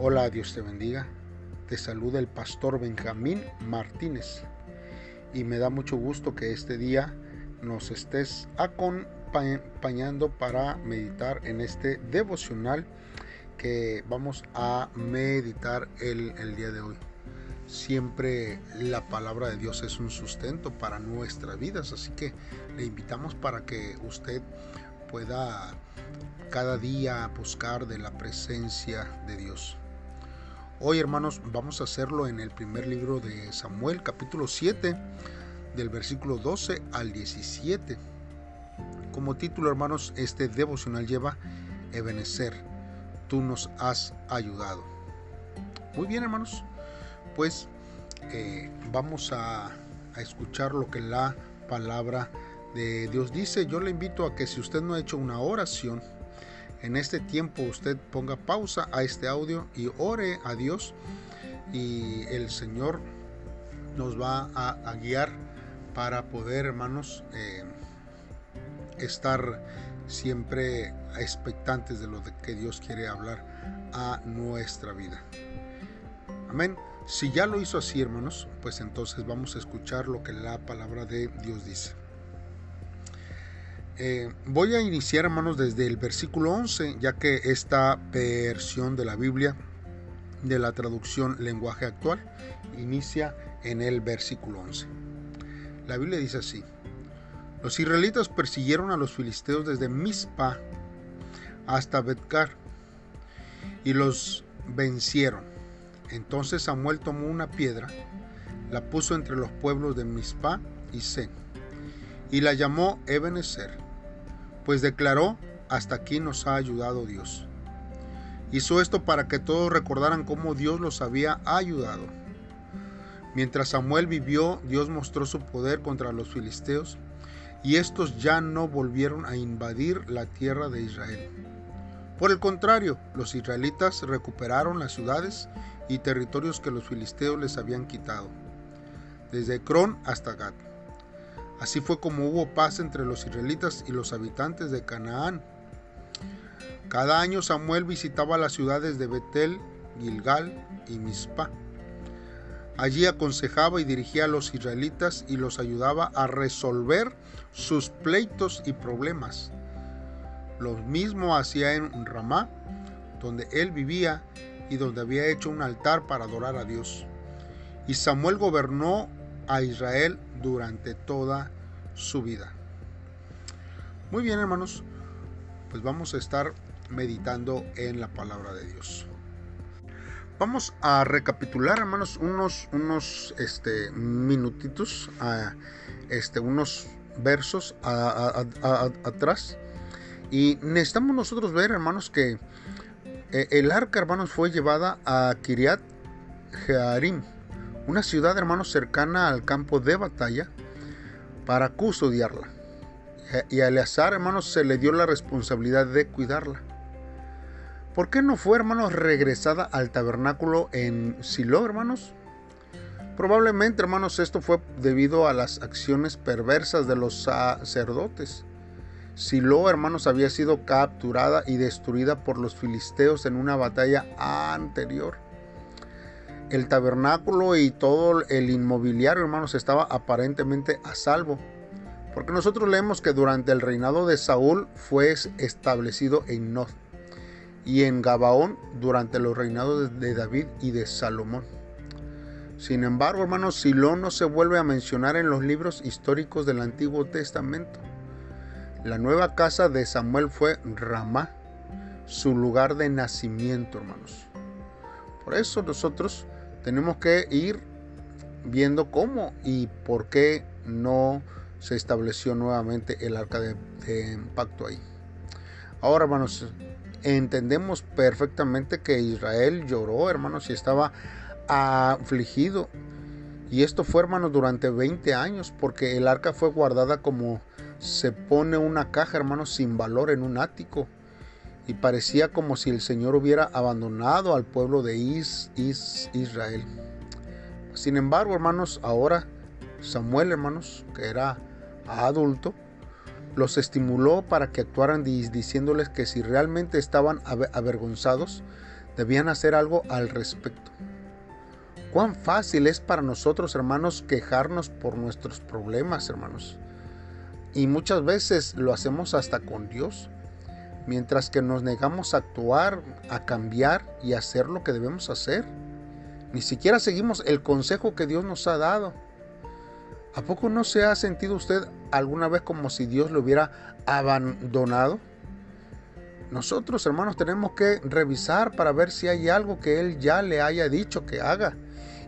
Hola, Dios te bendiga. Te saluda el pastor Benjamín Martínez y me da mucho gusto que este día nos estés acompañando para meditar en este devocional que vamos a meditar el día de hoy. Siempre la palabra de Dios es un sustento para nuestras vidas, así que le invitamos para que usted pueda cada día buscar de la presencia de Dios. Hoy, hermanos, vamos a hacerlo en el primer libro de Samuel, capítulo 7, del versículo 12 al 17. Como título, hermanos, este devocional lleva Ebenezer, tú nos has ayudado. Muy bien, hermanos, pues vamos a escuchar lo que la palabra de Dios dice. Yo le invito a que si usted no ha hecho una oración, en este tiempo usted ponga pausa a este audio y ore a Dios, y el Señor nos va a guiar para poder, hermanos, estar siempre expectantes de lo que Dios quiere hablar a nuestra vida. Amén. Si ya lo hizo así, hermanos, pues entonces vamos a escuchar lo que la palabra de Dios dice. Voy a iniciar, hermanos, desde el versículo 11, ya que esta versión de la Biblia, de la traducción lenguaje actual, inicia en el versículo 11. La Biblia dice así: los israelitas persiguieron a los filisteos desde Mizpa hasta Bet-car y los vencieron. Entonces Samuel tomó una piedra, la puso entre los pueblos de Mizpa y Sen, y la llamó Ebenezer, pues declaró: hasta aquí nos ha ayudado Dios. Hizo esto para que todos recordaran cómo Dios los había ayudado. Mientras Samuel vivió, Dios mostró su poder contra los filisteos, y estos ya no volvieron a invadir la tierra de Israel. Por el contrario, los israelitas recuperaron las ciudades y territorios que los filisteos les habían quitado, desde Ecrón hasta Gat. Así fue como hubo paz entre los israelitas y los habitantes de Canaán. Cada año Samuel visitaba las ciudades de Betel, Gilgal y Mizpa. Allí aconsejaba y dirigía a los israelitas y los ayudaba a resolver sus pleitos y problemas. Lo mismo hacía en Ramá, donde él vivía y donde había hecho un altar para adorar a Dios. Y Samuel gobernó a Israel durante toda su vida. Muy bien, hermanos, pues vamos a estar meditando en la palabra de Dios. Vamos a recapitular, hermanos, unos minutitos, unos versos atrás, y necesitamos nosotros ver, hermanos, que el arca, hermanos, fue llevada a Kiriat Jearim, una ciudad, hermanos, cercana al campo de batalla, para custodiarla. Y a Eleazar, hermanos, se le dio la responsabilidad de cuidarla. ¿Por qué no fue, hermanos, regresada al tabernáculo en Silo, hermanos? Probablemente, hermanos, esto fue debido a las acciones perversas de los sacerdotes. Silo, hermanos, había sido capturada y destruida por los filisteos en una batalla anterior. El tabernáculo y todo el inmobiliario, hermanos, estaba aparentemente a salvo, porque nosotros leemos que durante el reinado de Saúl fue establecido en Nob, y en Gabaón durante los reinados de David y de Salomón. Sin embargo, hermanos, Silo no se vuelve a mencionar en los libros históricos del Antiguo Testamento. La nueva casa de Samuel fue Ramá, su lugar de nacimiento, hermanos. Por eso nosotros tenemos que ir viendo cómo y por qué no se estableció nuevamente el arca de pacto ahí. Ahora, hermanos, entendemos perfectamente que Israel lloró, hermanos, y estaba afligido. Y esto fue, hermanos, durante 20 años, porque el arca fue guardada como se pone una caja, hermanos, sin valor en un ático. Y parecía como si el Señor hubiera abandonado al pueblo de Israel. Sin embargo, hermanos, ahora Samuel, hermanos, que era adulto, los estimuló para que actuaran diciéndoles que si realmente estaban avergonzados debían hacer algo al respecto. Cuán fácil es para nosotros, hermanos, quejarnos por nuestros problemas, hermanos. Y muchas veces lo hacemos hasta con Dios, mientras que nos negamos a actuar, a cambiar y a hacer lo que debemos hacer. Ni siquiera seguimos el consejo que Dios nos ha dado. ¿A poco no se ha sentido usted alguna vez como si Dios lo hubiera abandonado? Nosotros, hermanos, tenemos que revisar para ver si hay algo que Él ya le haya dicho que haga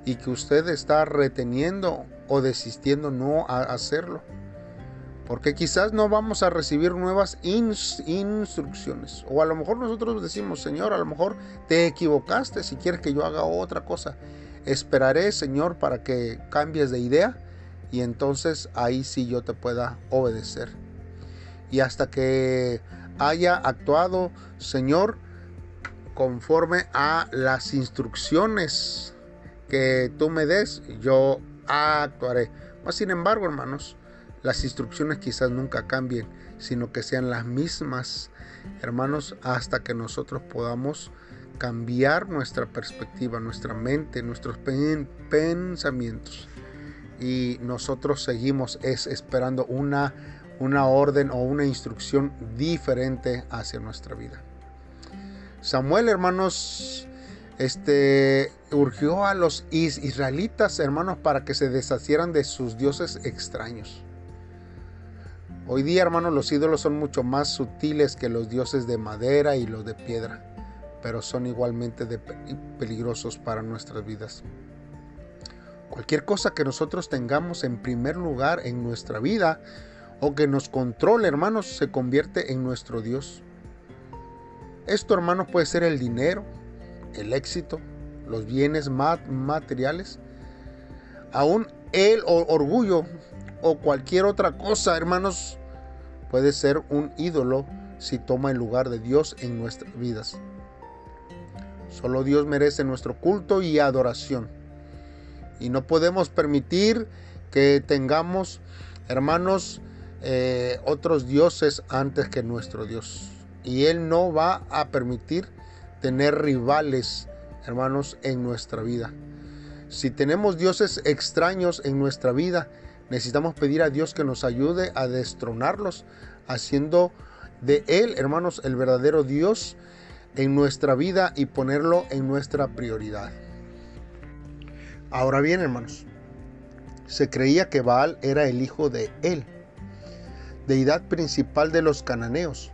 y que usted está reteniendo o desistiendo no a hacerlo. Porque quizás no vamos a recibir nuevas instrucciones. O a lo mejor nosotros decimos, Señor, a lo mejor te equivocaste si quieres que yo haga otra cosa. Esperaré, Señor, para que cambies de idea y entonces ahí sí yo te pueda obedecer. Y hasta que haya actuado, Señor, conforme a las instrucciones que tú me des, yo actuaré. Mas sin embargo, hermanos, las instrucciones quizás nunca cambien, sino que sean las mismas, hermanos, hasta que nosotros podamos cambiar nuestra perspectiva, nuestra mente, nuestros pensamientos. Y nosotros seguimos esperando una orden o una instrucción diferente hacia nuestra vida. Samuel, hermanos, urgió a los israelitas, hermanos, para que se deshacieran de sus dioses extraños. Hoy día, hermanos, los ídolos son mucho más sutiles que los dioses de madera y los de piedra, pero son igualmente peligrosos para nuestras vidas. Cualquier cosa que nosotros tengamos en primer lugar en nuestra vida o que nos controle, hermanos, se convierte en nuestro Dios. Esto, hermanos, puede ser el dinero, el éxito, los bienes materiales, aún el orgullo o cualquier otra cosa, hermanos, puede ser un ídolo si toma el lugar de Dios en nuestras vidas. Solo Dios merece nuestro culto y adoración. Y no podemos permitir que tengamos, hermanos, otros dioses antes que nuestro Dios. Y Él no va a permitir tener rivales, hermanos, en nuestra vida. Si tenemos dioses extraños en nuestra vida, necesitamos pedir a Dios que nos ayude a destronarlos, haciendo de Él, hermanos, el verdadero Dios en nuestra vida y ponerlo en nuestra prioridad. Ahora bien, hermanos, se creía que Baal era el hijo de El, deidad principal de los cananeos.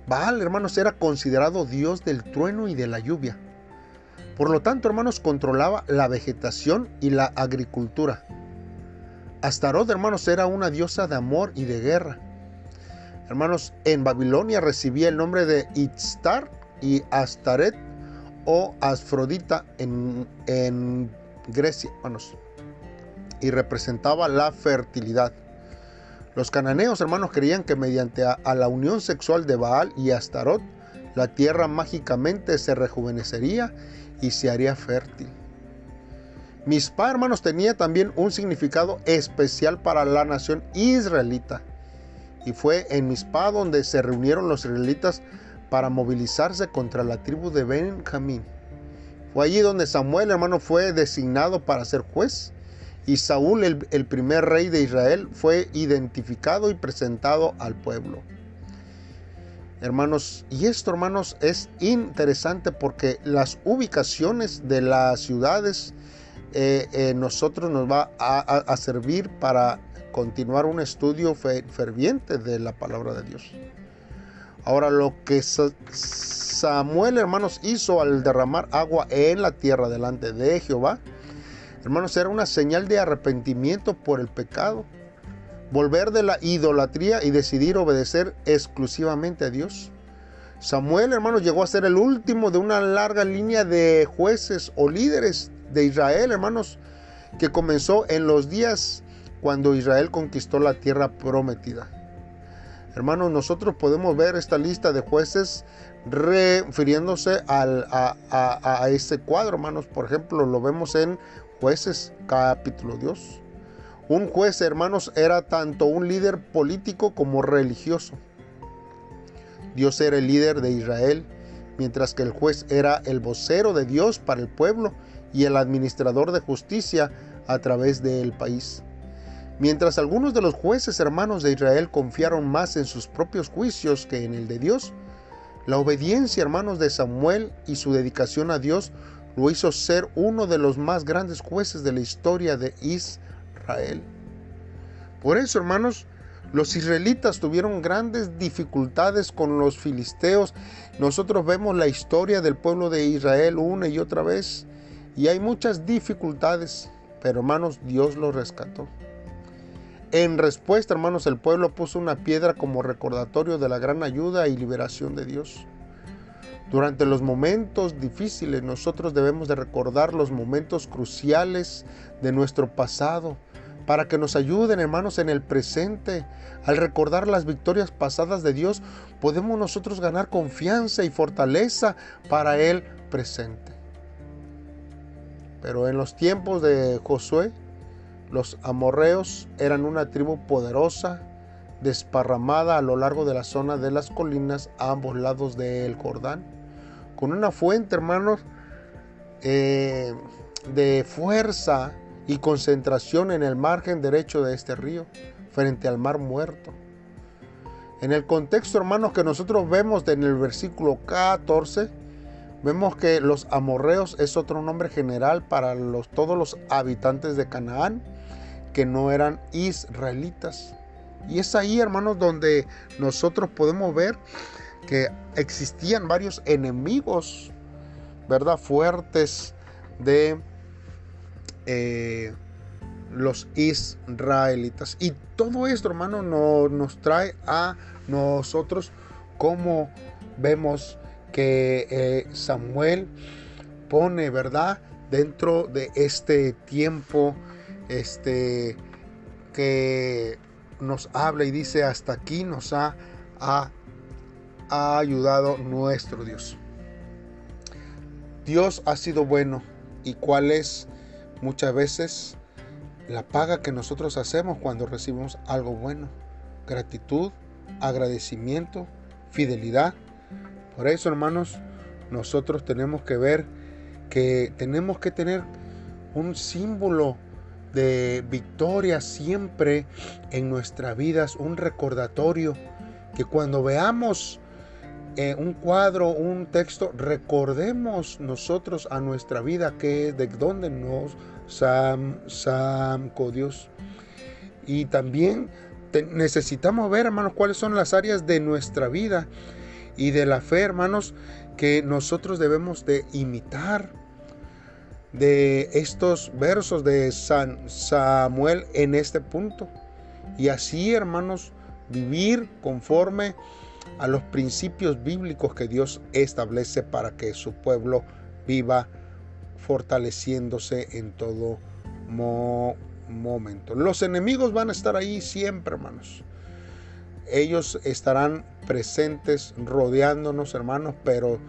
Baal, hermanos, era considerado dios del trueno y de la lluvia. Por lo tanto, hermanos, controlaba la vegetación y la agricultura. Astarot, hermanos, era una diosa de amor y de guerra. Hermanos, en Babilonia recibía el nombre de Itztar y Astaret o Afrodita en Grecia, hermanos, y representaba la fertilidad. Los cananeos, hermanos, creían que mediante a la unión sexual de Baal y Astarot, la tierra mágicamente se rejuvenecería y se haría fértil. Mizpah, hermanos, tenía también un significado especial para la nación israelita. Y fue en Mizpah donde se reunieron los israelitas para movilizarse contra la tribu de Benjamín. Fue allí donde Samuel, hermano, fue designado para ser juez. Y Saúl, el primer rey de Israel, fue identificado y presentado al pueblo. Hermanos, y esto, hermanos, es interesante porque las ubicaciones de las ciudades nosotros nos va a servir para continuar un estudio ferviente de la palabra de Dios. Ahora, lo que Samuel, hermanos, hizo al derramar agua en la tierra delante de Jehová, hermanos, era una señal de arrepentimiento por el pecado, volver de la idolatría y decidir obedecer exclusivamente a Dios. Samuel, hermanos, llegó a ser el último de una larga línea de jueces o líderes de Israel, hermanos, que comenzó en los días cuando Israel conquistó la tierra prometida. Hermanos, nosotros podemos ver esta lista de jueces refiriéndose a este cuadro, hermanos. Por ejemplo, lo vemos en Jueces, capítulo 2. Un juez, hermanos, era tanto un líder político como religioso. Dios era el líder de Israel mientras que el juez era el vocero de Dios para el pueblo y el administrador de justicia a través del país. Mientras algunos de los jueces hermanos de Israel confiaron más en sus propios juicios que en el de Dios, la obediencia, hermanos, de Samuel y su dedicación a Dios lo hizo ser uno de los más grandes jueces de la historia de Israel. Por eso, hermanos, los israelitas tuvieron grandes dificultades con los filisteos. Nosotros vemos la historia del pueblo de Israel una y otra vez, y hay muchas dificultades, pero hermanos, Dios los rescató. En respuesta, hermanos, el pueblo puso una piedra como recordatorio de la gran ayuda y liberación de Dios. Durante los momentos difíciles, nosotros debemos de recordar los momentos cruciales de nuestro pasado, para que nos ayuden, hermanos, en el presente. Al recordar las victorias pasadas de Dios, podemos nosotros ganar confianza y fortaleza para el presente. Pero en los tiempos de Josué, los amorreos eran una tribu poderosa, desparramada a lo largo de la zona de las colinas a ambos lados del Jordán, con una fuente, hermanos, de fuerza y concentración en el margen derecho de este río, frente al Mar Muerto. En el contexto, hermanos, que nosotros vemos en el versículo 14, vemos que los amorreos es otro nombre general para todos los habitantes de Canaán que no eran israelitas. Y es ahí, hermanos, donde nosotros podemos ver que existían varios enemigos, ¿verdad?, fuertes de los israelitas. Y todo esto, hermano, nos trae a nosotros, como vemos que Samuel pone, ¿verdad?, dentro de este tiempo que nos habla y dice: hasta aquí nos ha ayudado nuestro Dios. Dios ha sido bueno. ¿Y cuál es muchas veces la paga que nosotros hacemos cuando recibimos algo bueno? Gratitud, agradecimiento, fidelidad. Por eso, hermanos, nosotros tenemos que ver que tenemos que tener un símbolo de victoria siempre en nuestras vidas, un recordatorio, que cuando veamos un cuadro, un texto, recordemos nosotros a nuestra vida que es de donde nos sacó Dios. Y también necesitamos ver, hermanos, cuáles son las áreas de nuestra vida y de la fe, hermanos, que nosotros debemos de imitar de estos versos de Samuel en este punto. Y así, hermanos, vivir conforme a los principios bíblicos que Dios establece para que su pueblo viva fortaleciéndose en todo momento. Los enemigos van a estar ahí siempre, hermanos. Ellos estarán presentes, rodeándonos, hermanos, pero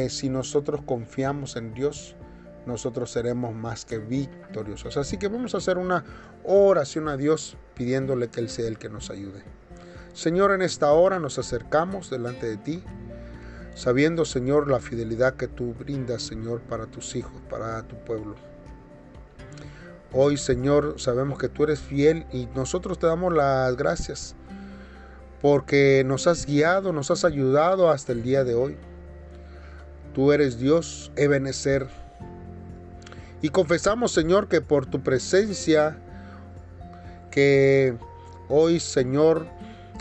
si nosotros confiamos en Dios, nosotros seremos más que victoriosos. Así que vamos a hacer una oración a Dios, pidiéndole que Él sea el que nos ayude. Señor, en esta hora nos acercamos delante de ti, sabiendo, Señor, la fidelidad que tú brindas, Señor, para tus hijos, para tu pueblo. Hoy, Señor, sabemos que tú eres fiel y nosotros te damos las gracias porque nos has guiado, nos has ayudado hasta el día de hoy. Tú eres Dios, Ebenezer. Y confesamos, Señor, que por tu presencia que hoy, Señor,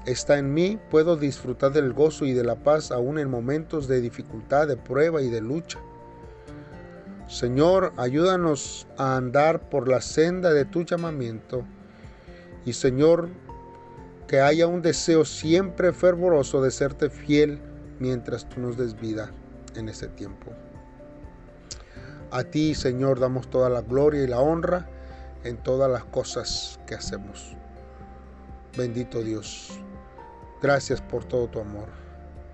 está en mí, puedo disfrutar del gozo y de la paz aún en momentos de dificultad, de prueba y de lucha. Señor, ayúdanos a andar por la senda de tu llamamiento. Y, Señor, que haya un deseo siempre fervoroso de serte fiel mientras tú nos des vida en este tiempo. A ti, Señor, damos toda la gloria y la honra en todas las cosas que hacemos. Bendito Dios, gracias por todo tu amor,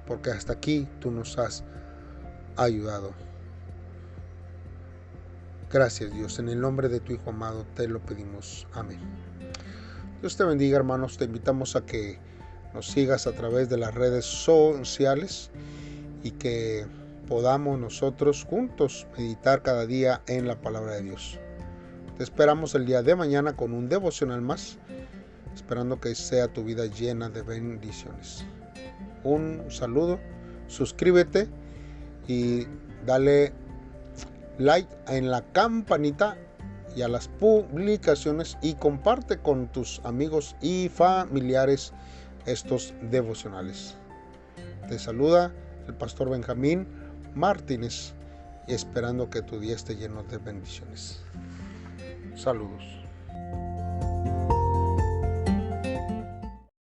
porque hasta aquí tú nos has ayudado. Gracias, Dios, en el nombre de tu Hijo amado te lo pedimos. Amén. Dios te bendiga, hermanos. Te invitamos a que nos sigas a través de las redes sociales y que podamos nosotros juntos meditar cada día en la palabra de Dios. Te esperamos el día de mañana con un devocional más, esperando que sea tu vida llena de bendiciones. Un saludo, suscríbete y dale like en la campanita y a las publicaciones y comparte con tus amigos y familiares estos devocionales. Te saluda el pastor Benjamín Martínez, esperando que tu día esté lleno de bendiciones. Saludos.